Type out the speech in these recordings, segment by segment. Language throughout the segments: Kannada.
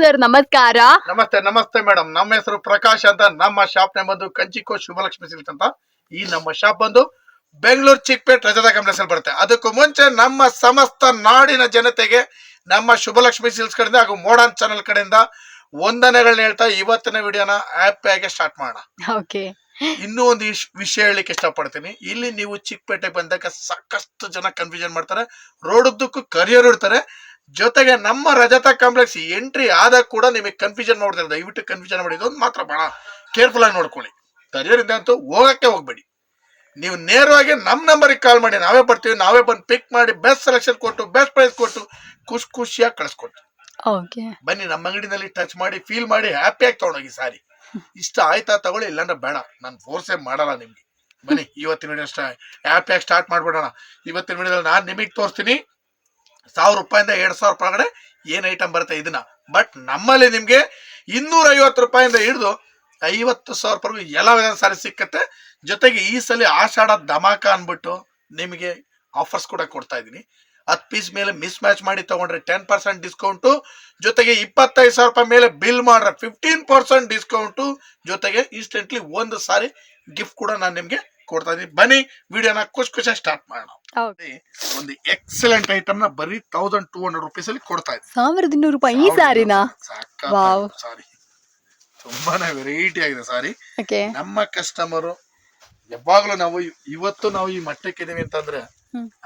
ಸರ್ ನಮಸ್ಕಾರ. ನಮಸ್ತೆ ನಮಸ್ತೆ ಮೇಡಮ್. ನಮ್ಮ ಹೆಸರು ಪ್ರಕಾಶ್ ಅಂತ. ನಮ್ಮ ಶಾಪ್ ನೇಮ್ ಬಂದು ಕಂಚಿಕೋ ಶುಭಲಕ್ಷ್ಮಿ ಸಿಲ್ಕ್ಸ್ ಅಂತ. ಈ ನಮ್ಮ ಶಾಪ್ ಬಂದು ಬೆಂಗಳೂರು ಚಿಕ್ಕಪೇಟೆ ರಜತಾ ಕಾಂಪ್ಲೆಕ್ಸ್ ಅಲ್ಲಿ ಬರುತ್ತೆ. ಅದಕ್ಕೂ ಮುಂಚೆ ನಮ್ಮ ಸಮಸ್ತ ನಾಡಿನ ಜನತೆಗೆ ನಮ್ಮ ಶುಭಲಕ್ಷ್ಮಿ ಸಿಲ್ಕ್ಸ್ ಕಡೆಯಿಂದ ಹಾಗೂ ಮೋಡರ್ನ್ ಚಾನೆಲ್ ಕಡೆಯಿಂದ ವಂದನೆಗಳನ್ನ ಹೇಳ್ತಾ ಇವತ್ತಿನ ವಿಡಿಯೋನ ಹ್ಯಾಪಿಯಾಗಿ ಸ್ಟಾರ್ಟ್ ಮಾಡೋಣ. ಓಕೆ. ಇನ್ನೂ ಒಂದು ವಿಷಯ ಹೇಳಲಿಕ್ಕೆ ಇಷ್ಟಪಡ್ತೀನಿ. ಇಲ್ಲಿ ನೀವು ಚಿಕ್ಕಪೇಟೆ ಬಂದಾಗ ಸಾಕಷ್ಟು ಜನ ಕನ್ಫ್ಯೂಷನ್ ಮಾಡ್ತಾರೆ, ರೋಡುದ್ದಕ್ಕೂ ಕರಿಯರ್ ಇಡ್ತಾರೆ. ಜೊತೆಗೆ ನಮ್ಮ ರಜತಾ ಕಾಂಪ್ಲೆಕ್ಸ್ ಎಂಟ್ರಿ ಆದಾಗ ಕೂಡ ನಿಮಗೆ ಕನ್ಫ್ಯೂಷನ್ ಮಾಡ್ತಾರೆ. ದಯವಿಟ್ಟು ಕನ್ಫ್ಯೂಷನ್ ಮಾಡಿ ಇದೊಂದು ಮಾತ್ರ ಬಹಳ ಕೇರ್ಫುಲ್ ಆಗಿ ನೋಡ್ಕೊಳ್ಳಿ. ಕರಿಯರ್ ಇಂದ ಅಂತೂ ಹೋಗಕ್ಕೆ ಹೋಗ್ಬೇಡಿ. ನೀವು ನೇರವಾಗಿ ನಮ್ಮ ನಂಬರಿಗೆ ಕಾಲ್ ಮಾಡಿ, ನಾವೇ ಬರ್ತೀವಿ. ನಾವೇ ಬಂದು ಪಿಕ್ ಮಾಡಿ ಬೆಸ್ಟ್ ಸೆಲೆಕ್ಷನ್ ಕೊಟ್ಟು ಬೆಸ್ಟ್ ಪ್ರೈಸ್ ಕೊಟ್ಟು ಖುಷಿಯಾಗಿ ಕಳಿಸ್ಕೊಟ್ಟು ಬನ್ನಿ. ನಮ್ಮ ಅಂಗಡಿನಲ್ಲಿ ಟಚ್ ಮಾಡಿ ಫೀಲ್ ಮಾಡಿ ಹ್ಯಾಪಿಯಾಗಿ ತಗೊಂಡೋಗಿ. ಸಾರಿ ಇಷ್ಟ ಆಯ್ತಾ ತಗೊಳ್ಳಿ, ಇಲ್ಲಾಂದ್ರೆ ಬೇಡ. ನಾನು ಫೋರ್ಸೇ ಮಾಡಲ್ಲ ನಿಮ್ಗೆ. ಬನ್ನಿ ಇವತ್ತಿನ ವಿಡಿಯೋ ಹ್ಯಾಪಿಯಾಗಿ ಸ್ಟಾರ್ಟ್ ಮಾಡ್ಬಿಡೋಣ. ಇವತ್ತಿನ ವಿಡಿಯೋದಲ್ಲಿ ನಾನು ನಿಮಗೆ ತೋರಿಸ್ತೀನಿ 1000 ರೂಪಾಯಿಂದ 2000 ರೂಪಾಯಿ ಒಳಗಡೆ ಏನ್ ಐಟಮ್ ಬರುತ್ತೆ ಇದನ್ನ. ಬಟ್ ನಮ್ಮಲ್ಲಿ ನಿಮ್ಗೆ 250 ರೂಪಾಯಿಂದ ಹಿಡಿದು 50,000 ರೂಪಾಯಿ ಎಲ್ಲ ವಿಧದ ಸಾರಿ ಸಿಕ್ಕತ್ತೆ. ಜೊತೆಗೆ ಈ ಸಲ ಆಷಾಢ ಧಮಾಕ ಅನ್ಬಿಟ್ಟು ನಿಮಗೆ ಆಫರ್ಸ್ ಕೂಡ ಕೊಡ್ತಾ ಇದೀನಿ. 10 ಪೀಸ್ ಮೇಲೆ ಮಿಸ್ ಮ್ಯಾಚ್ ಮಾಡಿ ತಗೊಂಡ್ರೆ 10% ಡಿಸ್ಕೌಂಟು, ಜೊತೆಗೆ 25,000 ರೂಪಾಯಿ ಮೇಲೆ ಬಿಲ್ ಮಾಡ್ರೆ 15% ಡಿಸ್ಕೌಂಟು, ಜೊತೆಗೆ ಇನ್ಸ್ಟೆಂಟ್ಲಿ ಒಂದು ಸಾರಿ ಗಿಫ್ಟ್ ಕೂಡ ನಾನು ನಿಮ್ಗೆ ಕೊಡ್ತಾ ಇದೀನಿ. ಬನ್ನಿ ವಿಡಿಯೋನ ಖುಷಿಯಾಗಿ ಸ್ಟಾರ್ಟ್ ಮಾಡೋಣ. ಒಂದು ಎಕ್ಸಲೆಂಟ್ ಐಟಮ್ ನ ಬರೀ 1200 ರುಪೀಸ್ ಅಲ್ಲಿ ಕೊಡ್ತಾ ಇದ್ದೀನಿ. 1200 ರೂಪಾಯಿ ಈ ಸಾರಿನಾ? ಸಾರಿ ತುಂಬಾನೇ ವೆರೈಟಿ ಆಗಿದೆ ಸಾರಿ. ನಮ್ಮ ಕಸ್ಟಮರು ಯಾವಾಗ್ಲೂ ಇವತ್ತು ನಾವು ಈ ಮಟ್ಟಕ್ಕೆ ಇದೀವಿ ಅಂತಂದ್ರೆ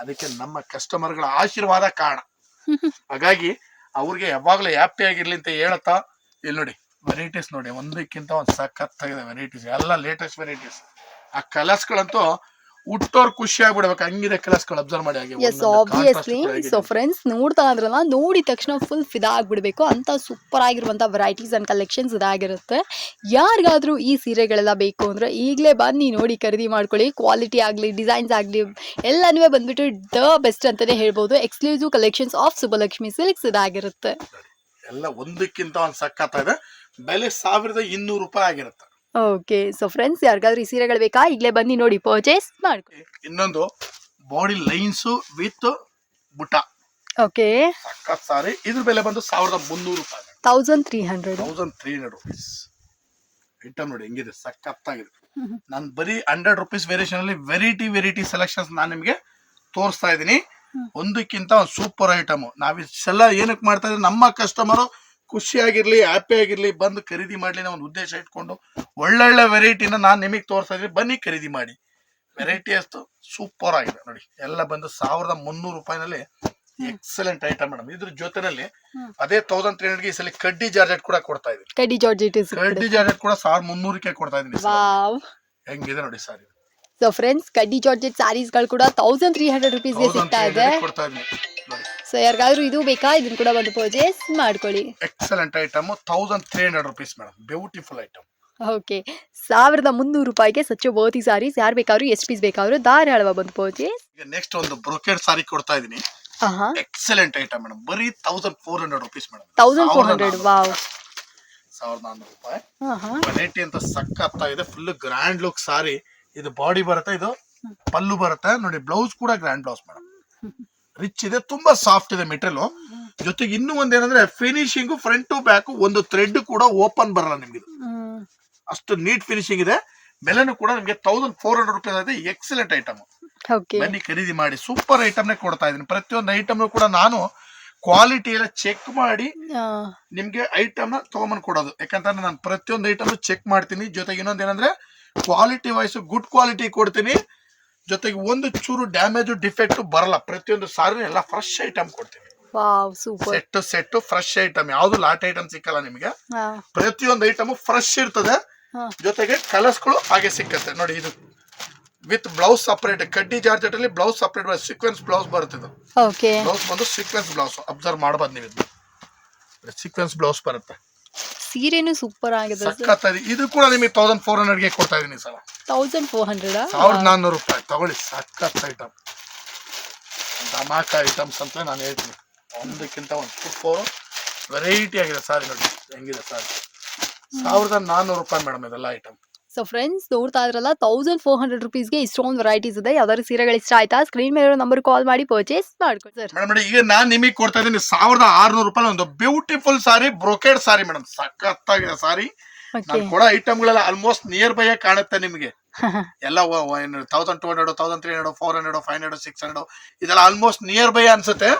ಅದಕ್ಕೆ ನಮ್ಮ ಕಸ್ಟಮರ್ಗಳ ಆಶೀರ್ವಾದ ಕಾರಣ. ಹಾಗಾಗಿ ಅವ್ರಿಗೆ ಯಾವಾಗ್ಲೂ ಹ್ಯಾಪಿ ಆಗಿರ್ಲಿ ಅಂತ ಹೇಳತ್ತಾ, ಇಲ್ಲಿ ನೋಡಿ ವೆರೈಟೀಸ್ ನೋಡಿ, ಒಂದಕ್ಕಿಂತ ಒಂದು ಸಖತ್ತಾಗಿದೆ ವೆರೈಟೀಸ್, ಎಲ್ಲ ಲೇಟೆಸ್ಟ್ ವೆರೈಟೀಸ್. ಆ ಕಲರ್ಸ್ ಗಳಂತೂ ಹುಟ್ಟೋರ್ ಖುಷಿ ಆಗ್ಬಿಡ್ಬೇಕು, ಹಂಗಿದೆ ಕಲರ್ಸ್ ಗಳು. ಅಬ್ಸರ್ವ್ ಮಾಡಿ. ಆಬ್ವಿಯಸ್ಲಿ. ಸೊ ಫ್ರೆಂಡ್ಸ್ ನೋಡ್ತಾ ಇದ್ರಲ್ಲ, ನೋಡಿದ ತಕ್ಷಣ ಫುಲ್ ಫಿದಾ ಆಗ್ಬಿಡ್ಬೇಕು ಅಂತ ಸೂಪರ್ ಆಗಿರುವಂತ ವೆರೈಟೀಸ್ ಅಂಡ್ ಕಲೆಕ್ಷನ್ಸ್ ಇದಾಗಿರುತ್ತೆ. ಯಾರಿಗಾದ್ರೂ ಈ ಸೀರೆಗಳೆಲ್ಲ ಬೇಕು ಅಂದ್ರೆ ಈಗಲೇ ಬನ್ನಿ, ನೋಡಿ ಖರೀದಿ ಮಾಡ್ಕೊಳ್ಳಿ. ಕ್ವಾಲಿಟಿ ಆಗಲಿ ಡಿಸೈನ್ಸ್ ಆಗಲಿ ಎಲ್ಲನೂ ಬಂದ್ಬಿಟ್ಟು ದ ಬೆಸ್ಟ್ ಅಂತಾನೆ ಹೇಳ್ಬೋದು. Exclusive collections of Shubhalakshmi silks ಇದಾಗಿರುತ್ತೆ. ಎಲ್ಲ ಒಂದಕ್ಕಿಂತ ಒಂದು ಸಖತ್ತಾಗಿದೆ. ಬೆಲೆ 1200 ರೂಪಾಯಿ ಆಗಿರುತ್ತೆ. ಓಕೆ. ಸೊ ಫ್ರೆಂಡ್ಸ್ ಯಾರಿಗಾದ್ರೂ ಈ ಸೀರೆಗಳು ಬೇಕಾ, ಈಗಲೇ ಬನ್ನಿ ನೋಡಿ ಪರ್ಚೇಸ್ ಮಾಡ್ಕೊಳ್ಳಿ. ಇನ್ನೊಂದು ಬಾಡಿ ಲೈನ್ಸ್ ವಿತ್ ಬುಟ್ಟ. ಓಕೆ. ಸಖತ್ ಸಾರಿ. ಇದ್ರ ಬೆಲೆ ಬಂದು 1300 ರೂಪಾಯಿ. 1300 ರುಪೀಸ್. ಐಟಮ್ ನೋಡಿ ಹೆಂಗಿದೆ, ಸಖತ್ತಾಗಿದೆ. ನಾನು ಬರೀ 100 ರುಪೀಸ್ ವೇರಿಯೇಷನ್ ಅಲ್ಲಿ ವೆರೈಟಿ ಸೆಲೆಕ್ಷನ್ಸ್ ನಾನು ನಿಮ್ಗೆ ತೋರಿಸ್ತಾ ಇದ್ದೀನಿ. ಒಂದಕ್ಕಿಂತ ಒಂದು ಸೂಪರ್ ಐಟಮ್. ನಾವಿಷ್ಟೆಲ್ಲ ಏನಕ್ಕೆ ಮಾಡ್ತಾ ಇದ್ದೀವಿ, ನಮ್ಮ ಕಸ್ಟಮರು ಖುಷಿಯಾಗಿರ್ಲಿ ಹ್ಯಾಪಿ ಆಗಿರ್ಲಿ, ಬಂದು ಖರೀದಿ ಮಾಡ್ಲಿ ಅನ್ನೋ ಒಂದು ಉದ್ದೇಶ ಇಟ್ಕೊಂಡು ಒಳ್ಳೊಳ್ಳೆ ವೆರೈಟಿನ ನಾನು ನಿಮಗೆ ತೋರಿಸ್ತಾ ಇದ್ದೀನಿ. ಬನ್ನಿ ಖರೀದಿ ಮಾಡಿ. ವೆರೈಟಿ ಅಷ್ಟು ಸೂಪರ್ ಆಗಿದೆ ನೋಡಿ. ಎಲ್ಲ ಬಂದು 1300 ರೂಪಾಯಿನಲ್ಲಿ ಎಕ್ಸಲೆಂಟ್ ಐಟಮ್ ಮೇಡಮ್. ಇದ್ರ ಜೊತೆನಲ್ಲಿ ಅದೇ 1300 ಈ ಸಲ ಕಡ್ಡಿ ಜಾರ್ಜೆಟ್ ಕೂಡ ಕೊಡ್ತಾ ಇದೀನಿ. ಕಡ್ಡಿ ಜಾರ್ಜೆಟ್ ಕೂಡ 1300 ಕೊಡ್ತಾ ಇದೀನಿ. ಹೆಂಗಿದೆ ನೋಡಿ ಸಾರಿ. ಸೊ ಫ್ರೆಂಡ್ಸ್ ಕಡ್ಡಿ ಜಾರ್ಜೆಟ್ ಸ್ಯಾರೀಸ್ ಗಳು ಕೂಡ 1300 ರುಪೀಸ್ಗೆ ಸಿಗ್ತಾ ಇದೆ. ಸೊ ಯಾರಿಗಾದ್ರೂ ಇದು ಬೇಕಾ, ಇದನ್ನ ಕೂಡ ಬಂದು ಪರ್ಚೇಸ್ ಮಾಡ್ಕೊಳ್ಳಿ. Excellent item. 1300 rupees madam. Beautiful item. Okay. 1300 ರೂಪಾಯಿಗೆ ಸಚ್ಚ ವರ್ತಿ ಸಾರೀಸ್. ಯಾರು ಬೇಕಾದ್ರೂ ಎಷ್ಟು ಪೀಸ್ ಬೇಕಾದ್ರೂ ಧಾರಾಳವಾಗಿ ಬಂದು ಪರ್ಚೇಸ್. ನೆಕ್ಸ್ಟ್ ಒಂದು ಬ್ರೊಕೆಡ್ ಸಾರಿ ಕೊಡ್ತಾ ಇದೀನಿ. Excellent item madam. ಬರೀ 1400 ರುಪೀಸ್ ಮೇಡಮ್. 1400. ವಾವ್. 1400 ರೂಪಾಯಿ. ವೆರೈಟಿ ಅಂತ ಸಖತ್ತಾಗಿದೆ. ಫುಲ್ ಗ್ರ್ಯಾಂಡ್ ಲುಕ್ ಸಾರಿ. ಇದು ಬಾಡಿ ಬರುತ್ತೆ, ಇದು ಪಲ್ಲು ಬರುತ್ತೆ ನೋಡಿ. ಬ್ಲೌಸ್ ಕೂಡ ಗ್ರ್ಯಾಂಡ್ ಬ್ಲೌಸ್ ಮೇಡಮ್. ರಿಚ್ ಇದೆ, ತುಂಬಾ ಸಾಫ್ಟ್ ಇದೆ ಮೆಟೀರಿಯಲ್. ಜೊತೆಗೆ ಇನ್ನೂ ಒಂದೇನಂದ್ರೆ ಫಿನಿಶಿಂಗ್ ಫ್ರಂಟ್ ಟು ಬ್ಯಾಕ್ ಒಂದು ಥ್ರೆಡ್ ಕೂಡ ಓಪನ್ ಬರಲ್ಲ ನಿಮ್ಗೆ. ಅಷ್ಟು ನೀಟ್ ಫಿನಿಶಿಂಗ್ ಇದೆ. ಬೆಲೆನೂ ಕೂಡ ನಿಮ್ಗೆ 1400 ರೂಪಾಯಿ ಆಗಿದೆ. Excellent item. ಬನ್ನಿ ಖರೀದಿ ಮಾಡಿ. ಸೂಪರ್ ಐಟಮ್ ನೇ ಕೊಡ್ತಾ ಇದೀನಿ. ಪ್ರತಿಯೊಂದು ಐಟಮ್ ಕೂಡ ನಾನು ಕ್ವಾಲಿಟಿ ಎಲ್ಲ ಚೆಕ್ ಮಾಡಿ ನಿಮ್ಗೆ ಐಟಮ್ ನ ತಗೊಂಬಂದ್ ಕೊಡೋದು. ಯಾಕಂತಂದ್ರೆ ನಾನು ಪ್ರತಿಯೊಂದು ಐಟಮ್ ಚೆಕ್ ಮಾಡ್ತೀನಿ. ಜೊತೆಗೆ ಇನ್ನೊಂದೇನಂದ್ರೆ ಕ್ವಾಲಿಟಿ ವೈಸ್ ಗುಡ್ ಕ್ವಾಲಿಟಿ ಕೊಡ್ತೀನಿ. ಜೊತೆಗೆ ಒಂದು ಚೂರು ಡ್ಯಾಮೇಜ್ ಡಿಫೆಕ್ಟ್ ಬರಲ್ಲ. ಪ್ರತಿಯೊಂದು ಸಾರಿ ಎಲ್ಲ ಫ್ರೆಶ್ ಐಟಮ್ ಕೊಡ್ತೀನಿ. Set fresh item. ಯಾವ್ದು ಲಾಟ್ ಐಟಮ್ ಸಿಕ್ಕಲ್ಲ ನಿಮಗೆ. ಪ್ರತಿಯೊಂದು ಐಟಮ್ ಫ್ರೆಶ್ ಇರ್ತದೆ. ಜೊತೆಗೆ ಕಲರ್ಸ್ ಗಳು ಹಾಗೆ ಸಿಕ್ಕತ್ತೆ ನೋಡಿ. ಇದು ವಿತ್ ಬ್ಲೌಸ್ ಸಪರೇಟ್. ಕಡ್ಡಿ ಜಾರ್ಜೆಟ್ ಅಲ್ಲಿ ಬ್ಲೌಸ್ ಸಪರೇಟ್ ಸೀಕ್ವೆನ್ಸ್ ಬ್ಲೌಸ್ ಬರುತ್ತೆ. ಇದು ಬ್ಲೌಸ್ ಬಂದು ಸೀಕ್ವೆನ್ಸ್ ಬ್ಲೌಸ್. ಅಬ್ಸರ್ವ್ ಮಾಡಬಹುದು ನೀವು. ಸೀಕ್ವೆನ್ಸ್ ಬ್ಲೌಸ್ ಬರುತ್ತೆ. ಸೀರೆನು ಸೂಪರ್ ಆಗಿದೆ. ಇದು ಕೂಡ ನಿಮಗೆ 1400 ಕೊಡ್ತಾ ಇದೀನಿ ಸರ್. 1400 ರೂಪಾಯಿ ತಗೊಳ್ಳಿ. ಸಖತ್ ಐಟಮ್, ಧಮಾಕ ಐಟಮ್ಸ್ ಅಂತ ನಾನು ಹೇಳ್ತೀನಿ. ಒಂದಕ್ಕಿಂತ ಒಂದು ಸೂಪರ್ ವೆರೈಟಿ ಆಗಿದೆ ಸಾರಿ ನೋಡಿ ಹೆಂಗಿದೆ ಸಾರಿ. 1400 ರೂಪಾಯಿ ಮೇಡಮ್. ಇದೆಲ್ಲ ಐಟಮ್ ಸೊ ಫ್ರೆಂಡ್ಸ್ ನೋಡ್ತಾ ಇದ್ರಲ್ಲ 1400 ರುಪೀಸ್ಗೆ ಇಷ್ಟೊಂದು ವೆರೈಟೀಸ್ ಇದೆ. ಯಾವ್ದಾದ್ರು ಸೀರೆಗಳು ಇಷ್ಟ ಆಯ್ತಾ ಸ್ಕ್ರೀನ್ ಮೇಲೆ ನಂಬರ್ ಕಾಲ್ ಮಾಡಿ ಪರ್ಚೇಸ್ ಮಾಡ್ಕೊಳ್ಳಿ ಸರ್. ಮೇಡಮ್ ಈಗ ನಾನ್ ನಿಮಗೆ ಕೊಡ್ತಾ ಇದ್ದೀನಿ 1600 ರೂಪಾಯಿ ಒಂದು ಬ್ಯೂಟಿಫುಲ್ ಸಾರಿ, ಬ್ರೊಕೇಡ್ ಸಾರಿ ಮೇಡಮ್. ಸಖತ್ತಾಗಿದೆ ಸಾರಿ. ನಾನು ಕೊಡೋ ಐಟಮ್ಗಳೆಲ್ಲ ಆಲ್ಮೋಸ್ಟ್ ನಿಯರ್ ಬೈ ಕಾಣುತ್ತೆ ನಿಮಗೆ. ಎಲ್ಲ 1200, 1300, 400, 500, 600 ಇದೆಲ್ಲ ಆಲ್ಮೋಸ್ಟ್ ನಿಯರ್ ಬೈ ಅನ್ಸುತ್ತೆ.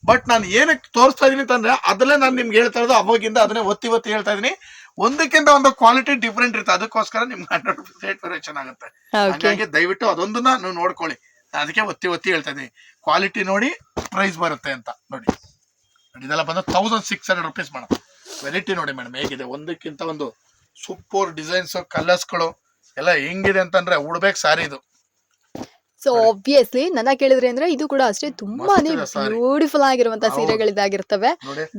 ಬಟ್ ನಾನು ಏನಕ್ಕೆ ತೋರಿಸ್ತಾ ಇದೀನಿ ಅಂತಂದ್ರೆ ಅದಲ್ಲೇ ನಾನು ನಿಮ್ಗೆ ಹೇಳ್ತಾ ಇರೋದು ಅವಾಗಿಂದ ಅದನ್ನೇ ಒತ್ತಿ ಹೇಳ್ತಾ ಇದೀನಿ. ಒಂದಕ್ಕಿಂತ ಒಂದು ಕ್ವಾಲಿಟಿ ಡಿಫ್ರೆಂಟ್ ಇರುತ್ತೆ, ಅದಕ್ಕೋಸ್ಕರ ನಿಮ್ಗೆ 100% ರೇಟ್ ವೇರಿಯೇಷನ್ ಆಗುತ್ತೆ. ಹಾಗಾಗಿ ದಯವಿಟ್ಟು ಅದೊಂದನ್ನ ನೀವು ನೋಡ್ಕೊಳ್ಳಿ. ಅದಕ್ಕೆ ಒತ್ತಿ ಹೇಳ್ತಾ ಇದೀನಿ, ಕ್ವಾಲಿಟಿ ನೋಡಿ ಪ್ರೈಸ್ ಬರುತ್ತೆ ಅಂತ. ನೋಡಿ ಇದೆಲ್ಲ ಬಂದು 1600 ರುಪೀಸ್ ಮೇಡಮ್. ವೆರೈಟಿ ನೋಡಿ ಮೇಡಮ್ ಹೇಗಿದೆ, ಒಂದಕ್ಕಿಂತ ಒಂದು ಸೂಪರ್ ಡಿಸೈನ್ಸ್, ಕಲರ್ಸ್ಗಳು ಎಲ್ಲ ಹೆಂಗಿದೆ ಅಂತಂದ್ರೆ ಉಡ್ಬೇಕು ಸಾರಿ ಇದು. ಸೊ ಆಬ್ವಿಯಸ್ಲಿ ನನ್ನ ಕೇಳಿದ್ರೆ ಅಂದ್ರೆ ಇದು ಕೂಡ ಅಷ್ಟೇ ತುಂಬಾನೇ ಬ್ಯೂಟಿಫುಲ್ ಆಗಿರುವಂತ ಸೀರೆಗಳಿದಾಗಿರ್ತವೆ.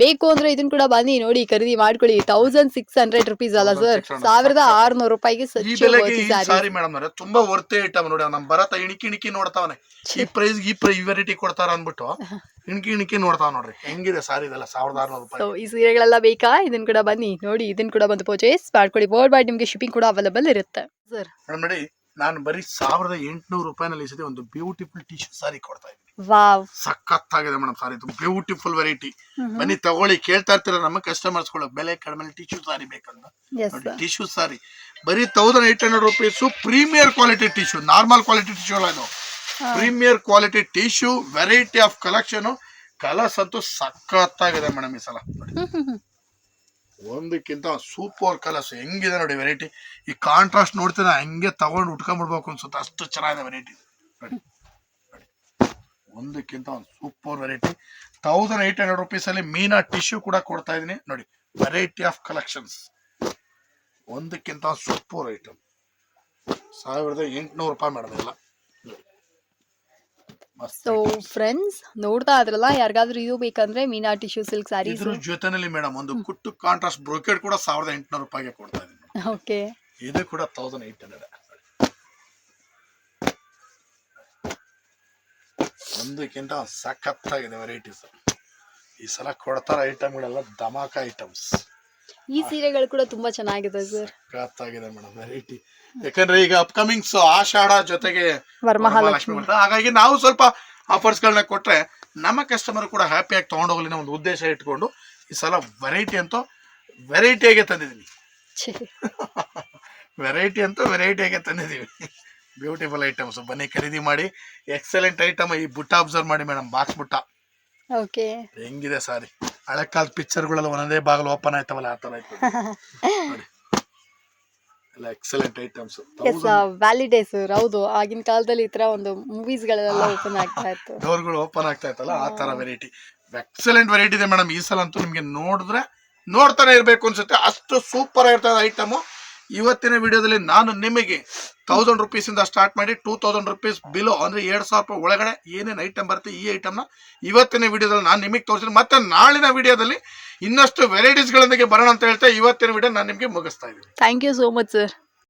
ಬೇಕು ಅಂದ್ರೆ ಇದನ್ನ ಕೂಡ ಬನ್ನಿ ನೋಡಿ ಖರೀದಿ ಮಾಡ್ಕೊಳ್ಳಿ. 1600 ರುಪೀಸ್ ಅಲ್ಲ ಸರ್, 1600 ರೂಪಾಯಿಗೆ ಸಾರಿ ಮೇಡಮ್ ಅವ್ರೆ. ತುಂಬಾ ವರ್ತೆ ಐಟಮ್ ನೋಡಿ. ನಮ್ ಬರತ್ತ ಇಣಿಕಿ ನೋಡ್ತಾವನೆ ಈ ಪ್ರೈಸ್ ಈ ವೆರೈಟಿ ಕೊಡ್ತಾರ ಅನ್ಬಿಟ್ಟು ಇಣಿಕಿ ನೋಡ್ತಾವ ನೋಡ್ರಿ ಹೆಂಗಿದೆ ಸಾರಿ ಇದೆಲ್ಲ 1600 ರೂಪಾಯಿ. ಈ ಸೀರೆಗಳೆಲ್ಲ ಬೇಕಾ? ಇದನ್ನ ಕೂಡ ಬನ್ನಿ ನೋಡಿ, ಇದನ್ನ ಕೂಡ ಬಂದು ಪರ್ಚೇಸ್ ಮಾಡ್ಕೊಳ್ಳಿ. ವರ್ಲ್ಡ್ ವೈಡ್ ನಿಮ್ಗೆ ಶಿಪ್ಪಿಂಗ್ ಕೂಡ ಅವೈಲೇಬಲ್ ಇರುತ್ತೆ ಸರ್. ಮೇಡಮ್ ನೋಡಿ ನಾನು ಬರೀ 1800 ರೂಪಾಯಿನಲ್ಲಿ ಈ ಸತಿ ಒಂದು ಬ್ಯೂಟಿಫುಲ್ ಟಿಶ್ಯೂ ಸಾರಿ ಕೊಡ್ತಾ ಇದ್ದೀನಿ. ವಾವ್, ಸಖತ್ತಾಗಿದೆ ಮೇಡಮ್ ಸಾರಿ. ಇದು ಬ್ಯೂಟಿಫುಲ್ ವೆರೈಟಿ. ಬನ್ನಿ ತಗೊಳ್ಳಿ. ಕೇಳ್ತಾ ಇರ್ತೀರ ನಮ್ಮ ಕಸ್ಟಮರ್ಸ್ ಗಳು ಬೆಲೆ ಕಡಿಮೆ ಟಿಶ್ಯೂ ಸಾರಿ ಬೇಕಂತ. ನೋಡಿ ಟಿಶ್ಯೂ ಸಾರಿ ಬರೀ 1800 rupees. Premier quality tissue, normal quality tissue ಅಲ್ಲ ಇದು, premier quality tissue. Variety of collection, colours ಅಂತೂ ಸಖತ್ತಾಗಿದೆ ಮೇಡಮ್ ಈ ಸಲ. ಒಂದಕ್ಕಿಂತ ಸೂಪರ್ ಕಲರ್ಸ್ ಹೆಂಗಿದೆ ನೋಡಿ ವೆರೈಟಿ. ಈ ಕಾಂಟ್ರಾಸ್ಟ್ ನೋಡ್ತೀರ ಹಂಗೆ ತಗೊಂಡು ಉಟ್ಕೊಂಡ್ಬಿಡ್ಬೇಕು ಅನ್ಸುತ್ತೆ, ಅಷ್ಟು ಚೆನ್ನಾಗಿದೆ ವೆರೈಟಿ. ನೋಡಿ ಒಂದಕ್ಕಿಂತ ಒಂದು ಸೂಪರ್ ವೆರೈಟಿ. 1800 ರುಪೀಸ್ ಅಲ್ಲಿ ಮೀನಾ ಟಿಶ್ಯೂ ಕೂಡ ಕೊಡ್ತಾ ಇದೀನಿ ನೋಡಿ. ವೆರೈಟಿ ಆಫ್ ಕಲೆಕ್ಷನ್ಸ್, ಒಂದಕ್ಕಿಂತ ಸೂಪರ್ ಐಟಮ್. 1800 ರೂಪಾಯಿ ಮೇಡಮ್ ಎಲ್ಲ. ಸೊ ಫ್ರೆಂಡ್ಸ್ ನೋಡ್ತಾ ಇದ್ರಲ್ಲ, ಯಾರಿಗಾದ್ರೂ ಇದು ಬೇಕಂದ್ರೆ ಮೀನಾ ಟಿಶ್ಯೂ ಸಿಲ್ಕ್ ಸ್ಯಾರೀಸ್ ಇದ್ರ ಜೊತೆನಲ್ಲಿ ಮೇಡಮ್ ಒಂದು ಕುಟ್ಟು ಕಾಂಟ್ರಾಸ್ಟ್ ಬ್ರೋಕೆಡ್ ಕೂಡ 1800 ರೂಪಾಯಿಗೆ ಕೊಡ್ತಾ ಇದೀನಿ. ಓಕೆ, ಇದು ಕೂಡ 1800. ಒಂದಕ್ಕಿಂತ ಸಖತ್ತಾಗಿದೆ ವೆರೈಟೀಸ್. ಈ ಸಲ ಕೊಡ್ತಾರ ಐಟಮ್ಗಳೆಲ್ಲ ಧಮಾಕ ಐಟಮ್ಸ್. ಈ ಸೀರೆಗಳು ಕೂಡ ತುಂಬಾ ಚೆನ್ನಾಗಿದೆ ಸರ್. ಸಖತ್ತಾಗಿದೆ ಮೇಡಮ್ ವೆರೈಟಿ. ಯಾಕಂದ್ರೆ ಈಗ ಅಪ್ಕಮಿಂಗ್ಸ್ ಆಷಾಢ ಜೊತೆಗೆ ವರಮಹಾಲಕ್ಷ್ಮಿ ಬರ್ತದೆ. ಹಾಗಾಗಿ ನಾವು ಸ್ವಲ್ಪ ಆಫರ್ಸ್ ಗಳನ್ನ ಕೊಟ್ರೆ ನಮ್ಮ ಕಸ್ಟಮರ್ ಕೂಡ ಹ್ಯಾಪಿಯಾಗಿ ತಗೊಂಡೋಗ್ಲಿ ಅನ್ನೋ ಒಂದು ಉದ್ದೇಶ ಇಟ್ಕೊಂಡು ಈ ಸಲ ವೆರೈಟಿ ಅಂತೂ ವೆರೈಟಿಯಾಗೆ ತಂದಿದೀನಿ. ವೆರೈಟಿಯಾಗೆ ತಂದಿದೀವಿ. Beautiful items. ಬನ್ನಿ ಖರೀದಿ ಮಾಡಿ. Excellent item. ಈ ಬುಟ್ಟ ಅಬ್ಸರ್ವ್ ಮಾಡಿ ಮೇಡಮ್, ಬಾಕ್ಸ್ ಬುಟ್ಟ ಓಕೆ ಹೆಂಗಿದೆ ಸಾರಿ. ಹಳೆ ಕಾಲದ ಪಿಕ್ಚರ್ಗಳೆಲ್ಲ ಒಂದೇ ಬಾಗಿಲು ಓಪನ್ ಆಯ್ತವಲ್ಲ ಆ ತರ ಆಯ್ತು ನೋಡಿ. ಎಲ್ಲ ಎಕ್ಸಲೆಂಟ್ ಐಟಮ್ಸ್. ವ್ಯಾಲಿಡೇ ಸರ್. ಹೌದು, ಆಗಿನ ಕಾಲದಲ್ಲಿ ಈ ತರ ಒಂದು ಮೂವೀಸ್ ಗಳೆಲ್ಲ ಓಪನ್ ಆಗ್ತಾ ಇತ್ತು, ಡೋರ್ಗಳು ಓಪನ್ ಆಗ್ತಾ ಇತ್ತಲ್ಲ ಆ ತರ ವೆರೈಟಿ. ಎಕ್ಸಲೆಂಟ್ ವೆರೈಟಿ ಇದೆ ಮೇಡಮ್. ಈ ಸಲ ಅಂತೂ ನಿಮ್ಗೆ ನೋಡಿದ್ರೆ ನೋಡ್ತಾನೆ ಇರ್ಬೇಕು ಅನ್ಸುತ್ತೆ, ಅಷ್ಟು ಸೂಪರ್ ಆಗಿರ್ತದೆ ಐಟಮು. ಇವತ್ತಿನ ವಿಡಿಯೋದಲ್ಲಿ ನಾನು ನಿಮಗೆ 1000 ರುಪೀಸ್ ಇಂದ ಸ್ಟಾರ್ಟ್ ಮಾಡಿ 2000 ರುಪೀಸ್ ಬಿಲೋ ಅಂದ್ರೆ 2000 ರೂಪಾಯಿ ಒಳಗಡೆ ಏನೇನು ಐಟಮ್ ಬರುತ್ತೆ ಈ ಐಟಮ್ನ ಇವತ್ತಿನ ವಿಡಿಯೋದಲ್ಲಿ ನಾನು ನಿಮಗೆ ತೋರಿಸ್ತೀನಿ. ಮತ್ತೆ ನಾಳಿನ ವಿಡಿಯೋದಲ್ಲಿ ಇನ್ನಷ್ಟು ವೆರೈಟೀಸ್ ಗಳೊಂದಿಗೆ ಬರೋಣ ಅಂತ ಹೇಳ್ತಾ ಇವತ್ತಿನ ವಿಡಿಯೋ ನಾನು ನಿಮಗೆ ಮುಗಿಸ್ತಾ ಇದ್ದೀನಿ. Thank you so much sir.